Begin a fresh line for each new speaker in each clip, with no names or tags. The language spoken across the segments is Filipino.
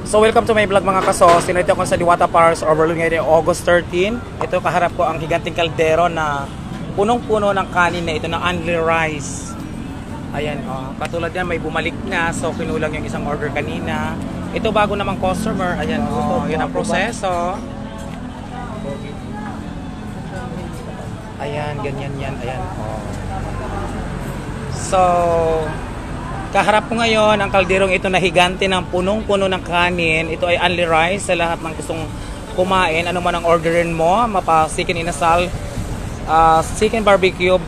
So welcome to my vlog mga kasos. Sinito ako sa Diwata Paris Overload ngayon August 13. Ito kaharap ko ang higanting kaldero na punong-puno ng kanin na ito na only rice. Ayan katulad yan may bumalik na, so kinulang yung isang order kanina. Ito bago namang customer. Ayan yun ang proseso. Ayan, ganyan yan. Ayan So kaharap ko ngayon ang kalderong ito na higante ng punong-puno ng kanin. Ito ay only rice sa lahat ng gustong kumain. Ano man ang orderin mo, mapa chicken inasal, chicken barbecue,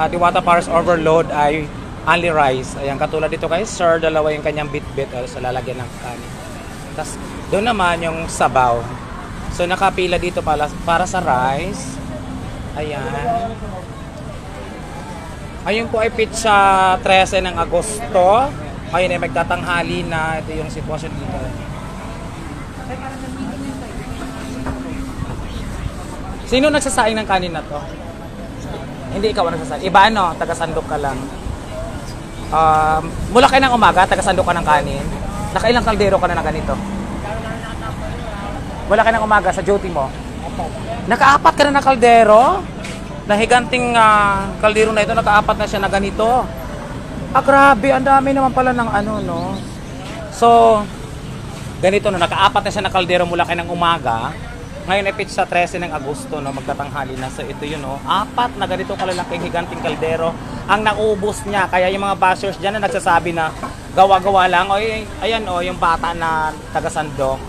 Diwata Paris Overload ay only rice. Ayan, katulad dito kay sir, dalawa yung kanyang bit-bit sa lalagyan ng kanin. Tapos doon naman yung sabaw. So nakapila dito para sa rice. Ayan. Ayun po ay pizza 13 ng Agosto. Ayun ay magtatanghali na. Ito yung sitwasyon dito. Sino nagsasaing ng kanin na to? Hindi ikaw ang nagsasaing. Iba ano, taga-sandok ka lang. Mula kayo ng umaga, taga-sandok ka ng kanin. Nakailang kaldero ka na ganito? Mula kayo ng umaga sa duty mo? Naka-apat ka na ng kaldero? Na higanting kaldero na ito, naka-apat na siya na ganito. Grabe, ang dami naman pala ng ano, no? So, ganito, no, naka-apat na siya na kaldero mula kayo ng umaga. Ngayon ay pizza 13 ng Agosto, no, magtatanghali na. So, ito yun, no, apat na ganito kalalaking higanting kaldero ang naubos niya. Kaya yung mga bashers dyan na nagsasabi na gawa-gawa lang. O, ayan, yung bata na taga-sandok,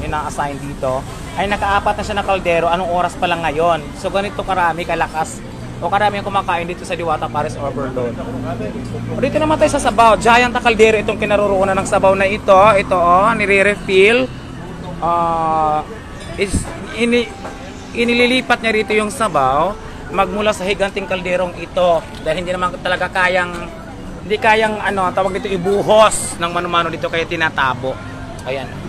yung na-assign dito, ay naka-apat na siya na kaldero. Anong oras pa lang ngayon? So ganito karami, kalakas o karami ang kumakain dito sa Diwata Paris Overload. O, dito naman tayo sa sabaw. Giant na kaldero itong kinaroroonan ng sabaw na ito. Ito nire-refill. Inililipat niya rito yung sabaw magmula sa higanting kalderong ito. Dahil hindi naman talaga hindi kayang tawag dito ibuhos ng mano-mano dito kaya tinatabo. Ayan.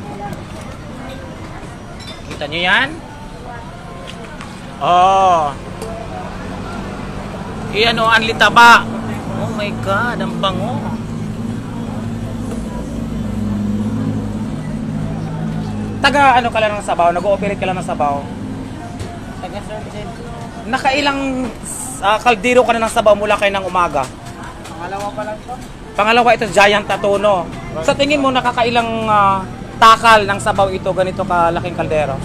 Kita nyo yan? Iyan ang litaba. Oh my God, ang bango. Taga ka lang ng sabaw? Nag-ooperate ka lang ng sabaw?
Taga-service.
Nakailang kaldero ka na ng sabaw mula kayo ng umaga?
Pangalawa pa lang to.
Pangalawa, ito giant na tono. Sa tingin mo nakakailang takal ng sabaw ito ganito kalaking kaldero?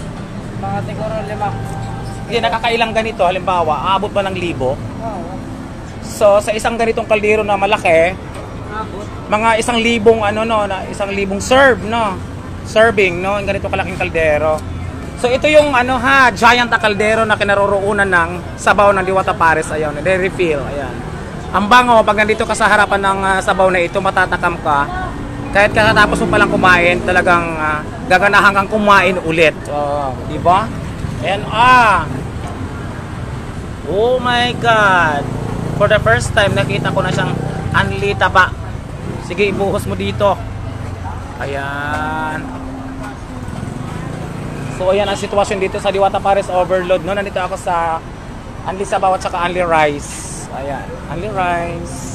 Mga siguro 5.
Hindi, nakakailang ganito halimbawa, aabot ba ng 1,000? So sa isang ganitong kaldero na malaki,
Abot.
mga 1,000 serve, no? Serving, no? Yung ganito kalaking kaldero. So ito yung giant na kaldero na kinaroroonan ng sabaw ng Diwata Paris. Ayun, refill. Ayan. Ang bango, pag nandito ka sa harapan ng sabaw na ito, matatakam ka. Kahit kakatapos mo palang kumain, talagang gaganahan kang kumain ulit. Di ba? Ayan, oh my God! For the first time, nakita ko na siyang anli taba. Sige, ibuhos mo dito. Ayan. So, ayan ang sitwasyon dito sa Diwata Paris Overload. No? Nandito ako sa anli sabaw at saka anli rice. Ayan, only rice.